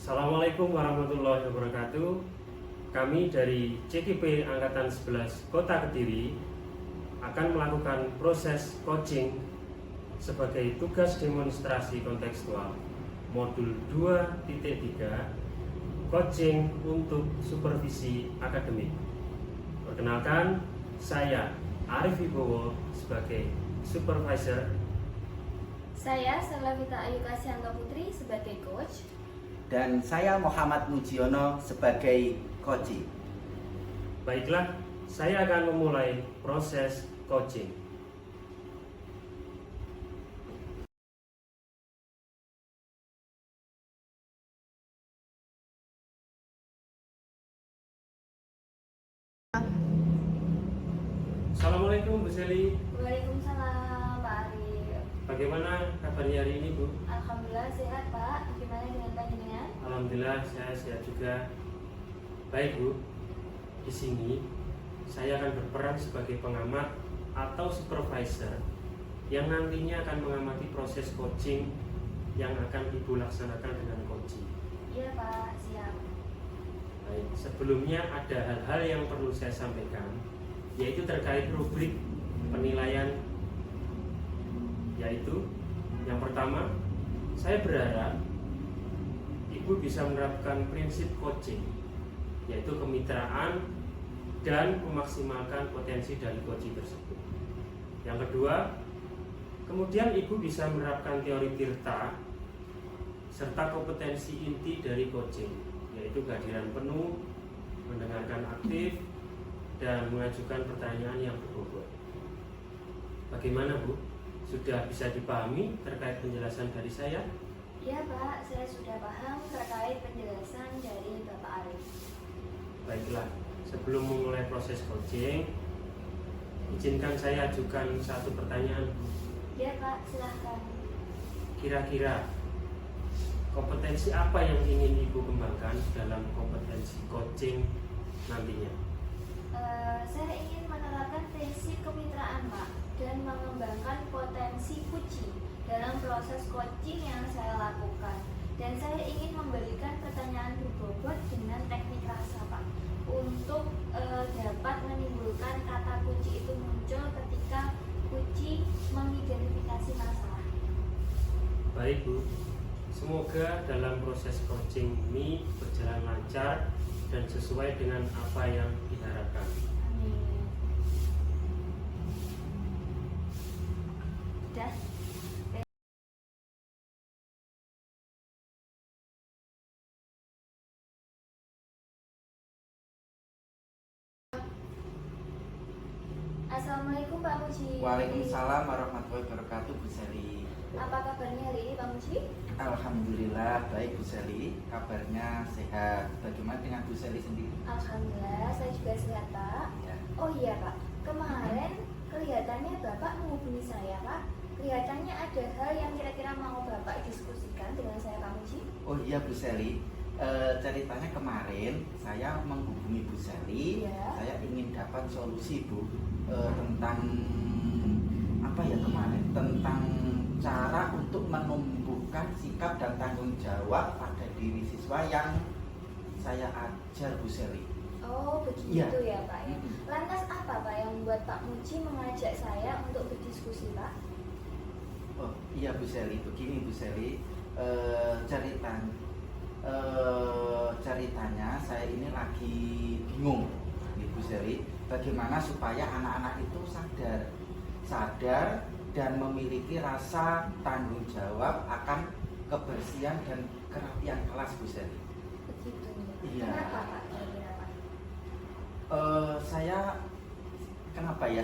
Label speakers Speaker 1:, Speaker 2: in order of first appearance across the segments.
Speaker 1: Assalamualaikum warahmatullahi wabarakatuh. Kami dari CKP Angkatan 11 Kota Kediri akan melakukan proses coaching sebagai tugas demonstrasi kontekstual modul 2.3 coaching untuk supervisi akademik. Perkenalkan, saya Arif Wibowo sebagai supervisor.
Speaker 2: Saya Sarlavita Ayu Kasyanto Putri sebagai coach.
Speaker 3: Dan saya Muhammad Mujiono sebagai coaching.
Speaker 1: Baiklah, saya akan memulai proses coaching. Assalamualaikum Bu Seli.
Speaker 2: Waalaikumsalam Pak Arif.
Speaker 1: Bagaimana kabarnya hari ini Bu?
Speaker 2: Alhamdulillah sehat Pak. Gimana dengan panjenengan?
Speaker 1: Alhamdulillah saya sehat juga. Baik Bu, di sini saya akan berperan sebagai pengamat atau supervisor yang nantinya akan mengamati proses coaching yang akan Ibu laksanakan dengan coaching.
Speaker 2: Iya Pak, siap.
Speaker 1: Baik, sebelumnya ada hal-hal yang perlu saya sampaikan, yaitu terkait rubrik penilaian, yaitu yang pertama, saya berharap Ibu bisa menerapkan prinsip coaching, yaitu kemitraan dan memaksimalkan potensi dari coaching tersebut. Yang kedua, kemudian Ibu bisa menerapkan teori Tirta serta kompetensi inti dari coaching, yaitu kehadiran penuh, mendengarkan aktif, dan mengajukan pertanyaan yang berbobot. Bagaimana Bu? Sudah bisa dipahami terkait penjelasan dari saya?
Speaker 2: Iya Pak, saya sudah paham terkait penjelasan dari Bapak Arif.
Speaker 1: Baiklah, sebelum memulai proses coaching, izinkan saya ajukan satu pertanyaan.
Speaker 2: Iya Pak, silahkan.
Speaker 1: Kira-kira kompetensi apa yang ingin Ibu kembangkan dalam kompetensi coaching nantinya?
Speaker 2: Saya ingin menerapkan prinsip kemitraan Pak dan mengembangkan potensi kunci dalam proses coaching yang saya lakukan. Dan saya ingin memberikan pertanyaan berbobot dengan teknik rasa Pak untuk dapat menimbulkan kata kunci itu muncul ketika kunci mengidentifikasi masalah.
Speaker 1: Baik Bu, semoga dalam proses coaching ini berjalan lancar dan sesuai dengan apa yang diharapkan.
Speaker 2: Amin. Sudah. Assalamualaikum Pak Muji.
Speaker 3: Waalaikumsalam warahmatullahi wabarakatuh, Bu Seli.
Speaker 2: Apa kabarnya hari ini Pak Muji?
Speaker 3: Alhamdulillah baik, Bu Seli. Kabarnya sehat. Bagaimana dengan Bu Seli sendiri?
Speaker 2: Alhamdulillah saya juga sehat Pak.
Speaker 3: Ya.
Speaker 2: Oh iya Pak, kemarin kelihatannya Bapak menghubungi saya Pak. Kelihatannya ada hal yang kira-kira mau Bapak diskusikan dengan saya Pak Muji.
Speaker 3: Oh iya Bu Seli. Ceritanya kemarin saya menghubungi Bu Seli.
Speaker 2: Iya.
Speaker 3: Saya ingin dapat solusi Bu tentang apa ya kemarin? Tentang cara untuk menumbuhkan sikap dan tanggung jawab pada diri siswa yang saya ajar Bu Seli.
Speaker 2: Oh begitu ya Pak ya. Lantas apa Pak yang membuat Pak Muji mengajak saya untuk berdiskusi Pak?
Speaker 3: Oh iya Bu Seli, begini Bu Seli, ceritanya saya ini lagi bingung nih Bu Seli, bagaimana supaya anak-anak itu sadar dan memiliki rasa tanggung jawab akan kebersihan dan kerapian kelas Bu Seli.
Speaker 2: Begitu.
Speaker 3: Iya.
Speaker 2: Kenapa Pak? Kira-kira Pak?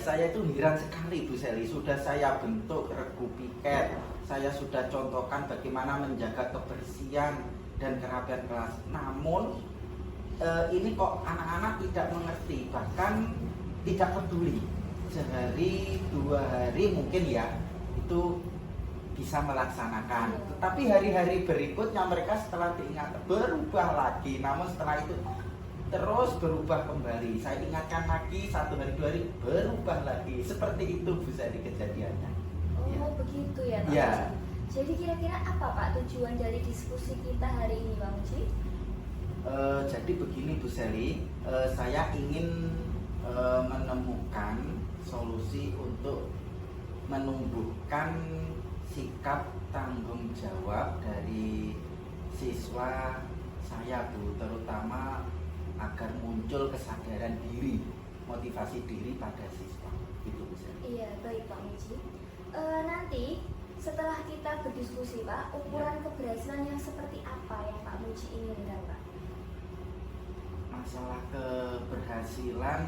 Speaker 3: Saya itu heran sekali Bu Seli. Sudah saya bentuk regu piket, saya sudah contohkan bagaimana menjaga kebersihan dan kerapian kelas. Namun ini kok anak-anak tidak mengerti, bahkan tidak peduli. Sehari, 2 hari mungkin ya itu bisa melaksanakan. Tetapi hari-hari berikutnya mereka setelah diingat berubah lagi. Namun setelah itu terus berubah kembali. Saya ingatkan lagi 1 hari 2 hari berubah lagi. Seperti itu Bu Seli kejadiannya.
Speaker 2: Oh
Speaker 3: Ya.
Speaker 2: begitu ya Pak
Speaker 3: Ya.
Speaker 2: Muji. Jadi kira-kira apa Pak tujuan dari diskusi kita hari ini Pak Muji?
Speaker 3: Jadi begini Bu Seli, saya ingin menemukan solusi untuk menumbuhkan sikap tanggung jawab dari siswa saya Bu, terutama agar muncul kesadaran diri, motivasi diri pada siswa. Gitu Bu Seli.
Speaker 2: Iya, baik Pak Muji. Nanti setelah kita berdiskusi Pak, ukuran keberhasilan yang seperti apa yang Pak Muji inginkan Pak?
Speaker 3: Masalah keberhasilan,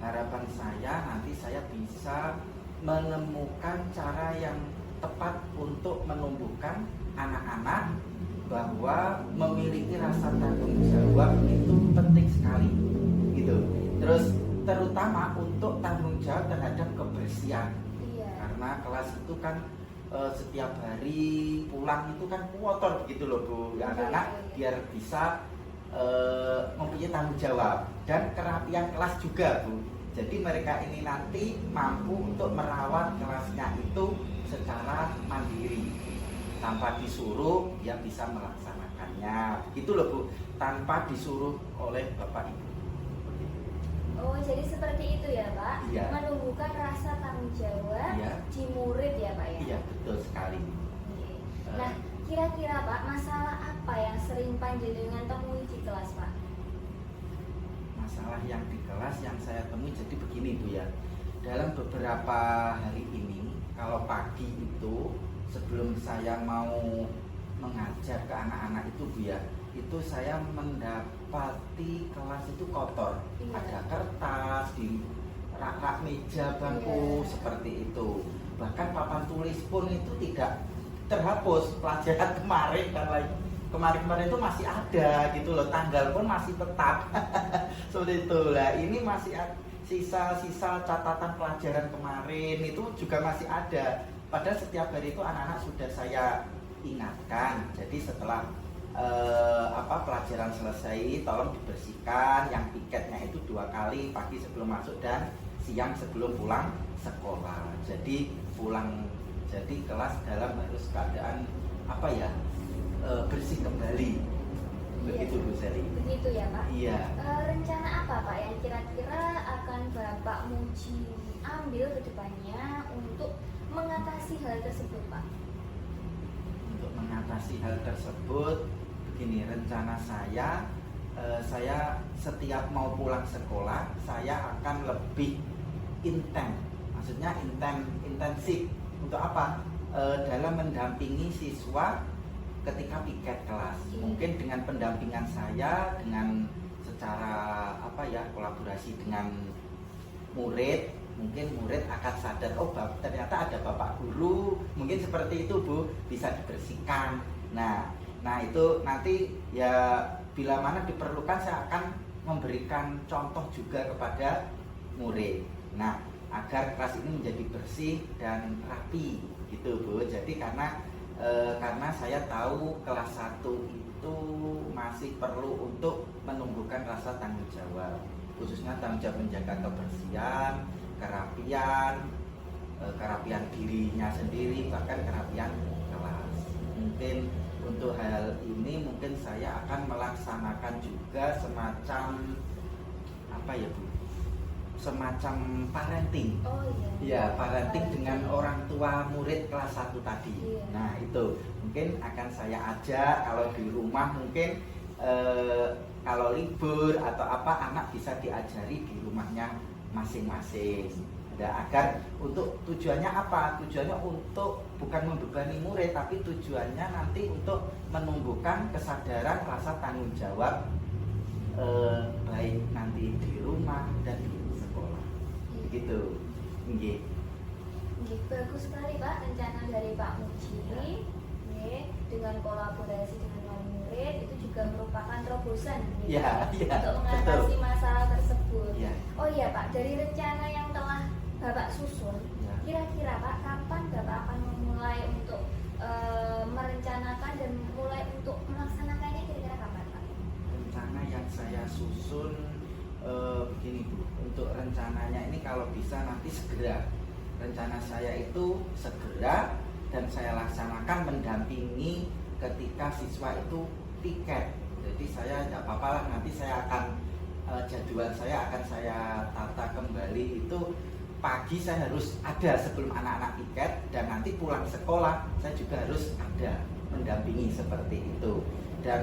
Speaker 3: harapan saya nanti saya bisa menemukan cara yang tepat untuk menumbuhkan anak-anak bahwa memiliki rasa tanggung jawab itu penting sekali gitu. Terus terutama untuk tanggung jawab terhadap kebersihan.
Speaker 2: Iya.
Speaker 3: Karena kelas itu kan setiap hari pulang itu kan kotor begitu loh Bu, ya, anak-anak biar bisa mempunyai tanggung jawab dan kerapian kelas juga Bu. Jadi mereka ini nanti mampu untuk merawat kelasnya itu secara mandiri tanpa disuruh, dia bisa melaksanakannya begitu loh Bu, tanpa disuruh oleh Bapak Ibu.
Speaker 2: Oh, jadi seperti itu ya Pak?
Speaker 3: Iya.
Speaker 2: Menumbuhkan rasa tanggung jawab
Speaker 3: Iya.
Speaker 2: di murid ya Pak ya?
Speaker 3: Iya betul sekali.
Speaker 2: Oke. Nah, kira-kira Pak, masalah apa yang sering panjenengan temui di kelas Pak?
Speaker 3: Masalah yang di kelas yang saya temui jadi begini Bu ya. Dalam beberapa hari ini, kalau pagi itu sebelum saya mau mengajar ke anak-anak itu Bu ya, itu saya mendapati kelas itu kotor.
Speaker 2: Iya.
Speaker 3: Ada kertas di rak-rak meja bangku
Speaker 2: Iya.
Speaker 3: seperti itu. Bahkan papan tulis pun itu tidak terhapus. Pelajaran kemarin dan lain kemarin itu masih ada gitu loh, tanggal pun masih tetap. Seperti itu lah. Ini masih sisa-sisa catatan pelajaran kemarin itu juga masih ada. Padahal setiap hari itu anak-anak sudah saya ingatkan. Jadi setelah pelajaran selesai, tolong dibersihkan. Yang piketnya itu 2 kali, pagi sebelum masuk dan siang sebelum pulang sekolah. Jadi kelas dalam harus keadaan bersih kembali. Begitu Bu Seli.
Speaker 2: Begitu ya Pak?
Speaker 3: Iya.
Speaker 2: Rencana apa Pak yang kira-kira akan Bapak Muji ambil ke depannya untuk mengatasi hal tersebut Pak?
Speaker 3: Untuk mengatasi hal tersebut, begini rencana saya setiap mau pulang sekolah saya akan lebih intensif untuk apa? Dalam mendampingi siswa ketika piket kelas. Mungkin dengan pendampingan saya, dengan secara kolaborasi dengan murid, mungkin murid akan sadar, oh ternyata ada bapak guru, mungkin seperti itu Bu, bisa dibersihkan. Nah itu nanti ya bila mana diperlukan saya akan memberikan contoh juga kepada murid. Nah agar kelas ini menjadi bersih dan rapi gitu Bu. Jadi karena saya tahu kelas 1 itu masih perlu untuk menumbuhkan rasa tanggung jawab, khususnya tanggung jawab menjaga kebersihan, kerapian dirinya sendiri, bahkan kerapian kelas. Mungkin untuk hal ini mungkin saya akan melaksanakan juga semacam semacam parenting.
Speaker 2: Oh iya.
Speaker 3: Ya, parenting dengan orang tua murid kelas 1 tadi.
Speaker 2: Iya.
Speaker 3: Nah, itu mungkin akan saya ajak kalau di rumah mungkin kalau libur atau anak bisa diajari di rumahnya masing-masing. Nah, agar untuk tujuannya apa? Tujuannya untuk bukan membebani murid, tapi tujuannya nanti untuk menumbuhkan kesadaran rasa tanggung jawab baik nanti di rumah dan di sekolah. Begitu. Nggih.
Speaker 2: Bagus sekali Pak rencana dari Pak Muji. Dengan kolaborasi dengan wali murid itu juga merupakan terobosan untuk mengatasi masalah tersebut.
Speaker 3: Ya.
Speaker 2: Oh iya Pak, dari rencana yang telah Bapak susun,
Speaker 3: Ya.
Speaker 2: kira-kira Pak kapan Bapak akan memulai untuk merencanakan dan mulai untuk melaksanakannya, kira-kira kapan Pak?
Speaker 3: Rencana yang saya susun begini Bu, untuk rencananya ini kalau bisa nanti segera. Rencana saya itu segera dan saya laksanakan mendampingi ketika siswa itu piket. Jadi saya tidak apa-apa lah, nanti saya akan jadwal saya akan saya tata kembali. Itu pagi saya harus ada sebelum anak-anak piket, dan nanti pulang sekolah saya juga harus ada mendampingi seperti itu. Dan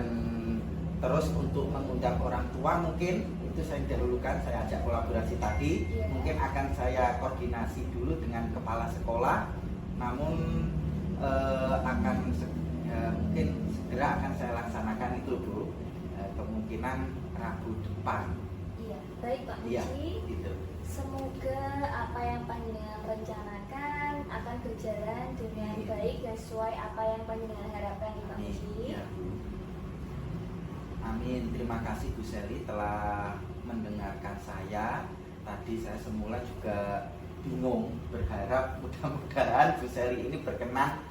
Speaker 3: terus untuk mengundang orang tua mungkin itu saya dahulukan, saya ajak kolaborasi tadi. Mungkin akan saya koordinasi dulu dengan kepala sekolah, namun mungkin segera akan saya laksanakan itu Bu, kemungkinan Rabu depan.
Speaker 2: Iya, baik Pak Muji.
Speaker 3: Iya, gitu.
Speaker 2: Semoga apa yang panjenengan rencanakan akan berjalan dengan baik dan sesuai apa yang panjenengan harapkan nih Pak Muji.
Speaker 3: Iya, Bu. Amin. Terima kasih Bu Seli telah mendengarkan saya. Tadi saya semula juga bingung, berharap mudah-mudahan Bu Seli ini berkenan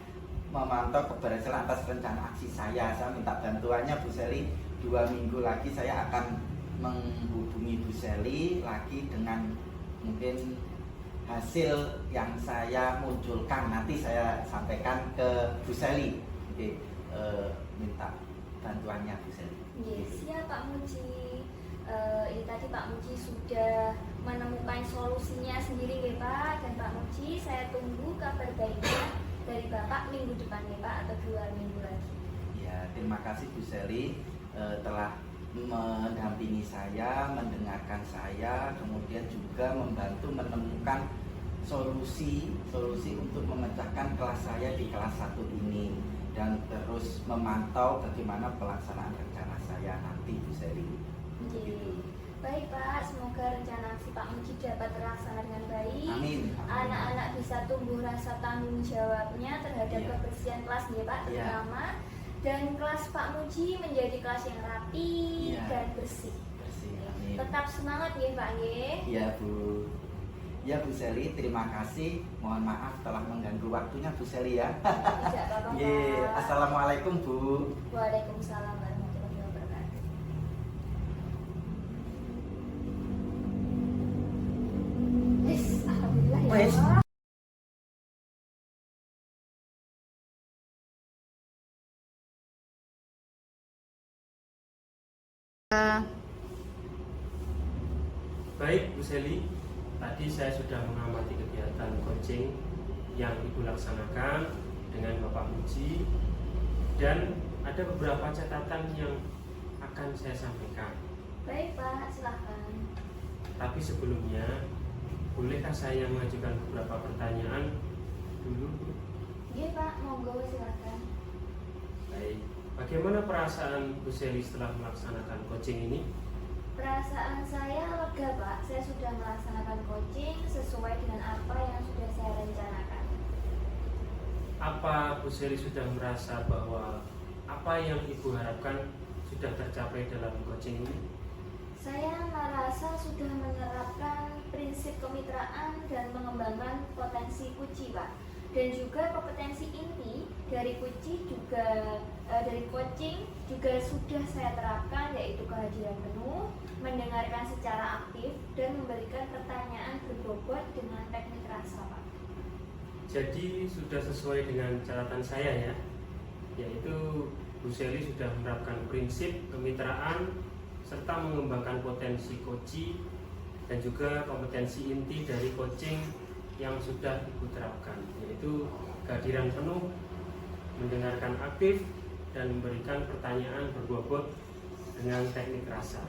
Speaker 3: memantau keberhasilan atas rencana aksi saya. Saya minta bantuannya Bu Seli. 2 minggu lagi saya akan menghubungi Bu Seli lagi dengan mungkin hasil yang saya munculkan. Nanti saya sampaikan ke Bu Seli. Oke, minta bantuannya Bu Seli.
Speaker 2: Yes, siap Pak Muji. Ini tadi Pak Muji sudah menemukan solusinya sendiri ya Pak. Dan Pak Muji, saya tunggu kabar baiknya dari Bapak minggu depan ya Pak, atau 2 minggu lagi.
Speaker 3: Ya, terima kasih Bu Seli telah mendampingi saya, mendengarkan saya, kemudian juga membantu menemukan solusi untuk memecahkan kelas saya di kelas 1 ini, dan terus memantau bagaimana pelaksanaan rencana saya nanti Bu Seli.
Speaker 2: Baik Pak, semoga rencana aksi Pak Muji dapat terlaksana dengan baik.
Speaker 3: Amin.
Speaker 2: Anak-anak bisa tumbuh rasa tanggung jawabnya terhadap
Speaker 3: Iya.
Speaker 2: kebersihan kelas ya Pak,
Speaker 3: Iya.
Speaker 2: terutama. Dan kelas Pak Muji menjadi kelas yang rapi
Speaker 3: Iya.
Speaker 2: dan bersih.
Speaker 3: Bersih. Amin.
Speaker 2: Tetap semangat ya Pak ya.
Speaker 3: Iya Bu. Ya Bu Seli, terima kasih. Mohon maaf telah mengganggu waktunya Bu Seli ya.
Speaker 2: Tidak apa-apa
Speaker 3: Ye,
Speaker 2: Pak.
Speaker 3: Assalamualaikum Bu.
Speaker 2: Waalaikumsalam warahmatullahi wabarakatuh. Yes, alhamdulillah ya
Speaker 3: Wes.
Speaker 2: Allah.
Speaker 1: Baik Bu Seli, tadi saya sudah mengamati kegiatan coaching yang Ibu laksanakan dengan Bapak Muji, dan ada beberapa catatan yang akan saya sampaikan.
Speaker 2: Baik Pak, silahkan.
Speaker 1: Tapi sebelumnya, bolehkah saya mengajukan beberapa pertanyaan dulu?
Speaker 2: Iya Pak, monggo silahkan.
Speaker 1: Baik, bagaimana perasaan Bu Seli setelah melaksanakan coaching ini?
Speaker 2: Perasaan saya lega Pak, saya sudah melaksanakan coaching sesuai dengan apa yang sudah saya rencanakan.
Speaker 1: Apa Bu Seli sudah merasa bahwa apa yang Ibu harapkan sudah tercapai dalam coaching ini?
Speaker 2: Saya merasa sudah menerapkan prinsip kemitraan dan mengembangkan potensi Puji Pak. Dan juga kompetensi inti dari Puji juga dari coaching juga sudah saya terapkan, yaitu kehadiran penuh, mendengarkan secara aktif, dan memberikan pertanyaan berbobot dengan teknik rasa Pak.
Speaker 1: Jadi sudah sesuai dengan catatan saya ya, yaitu Bu Seli sudah menerapkan prinsip kemitraan serta mengembangkan potensi coaching dan juga kompetensi inti dari coaching yang sudah Ibu terapkan, yaitu kehadiran penuh, mendengarkan aktif, dan memberikan pertanyaan berbobot dengan teknik rasa.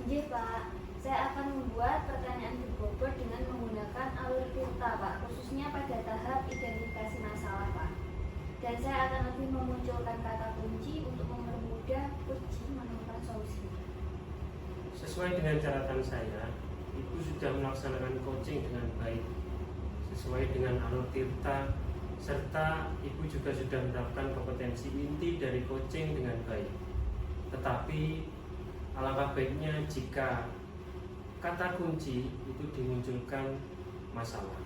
Speaker 2: Iya Pak, saya akan membuat pertanyaan berbobot dengan menggunakan alur Tirta Pak, khususnya pada tahap identifikasi masalah Pak. Dan saya akan lebih memunculkan kata kunci untuk mempermudah Puji menemukan solusinya.
Speaker 1: Sesuai dengan catatan saya, Ibu sudah melaksanakan coaching dengan baik sesuai dengan alur Tirta, serta Ibu juga sudah menerapkan kompetensi inti dari coaching dengan baik. Tetapi alangkah baiknya jika kata kunci itu dimunculkan masalah.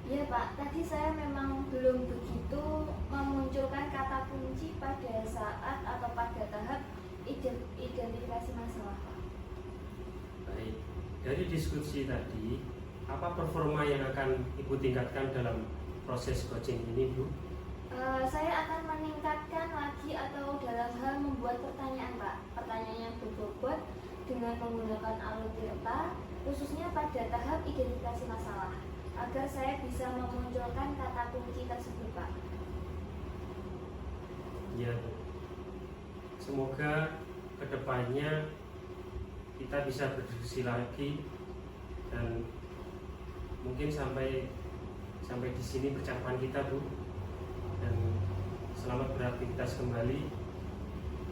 Speaker 2: Iya Pak, tadi saya memang belum begitu memunculkan kata kunci pada saat atau pada tahap identifikasi masalah Pak.
Speaker 1: Baik, dari diskusi tadi, apa performa yang akan Ibu tingkatkan dalam proses coaching ini, Bu?
Speaker 2: Saya akan meningkatkan lagi atau dalam hal membuat pertanyaan, Pak. Pertanyaan yang berbobot dengan menggunakan alur tirta, khususnya pada tahap identifikasi masalah, agar saya bisa memunculkan kata kunci tersebut, Pak.
Speaker 1: Ya, Bu. Semoga kedepannya kita bisa berdiskusi lagi dan mungkin sampai di sini percakapan kita, Bu. Dan selamat beraktivitas kembali.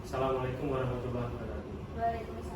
Speaker 1: Assalamualaikum warahmatullahi wabarakatuh.
Speaker 2: Waalaikumsalam.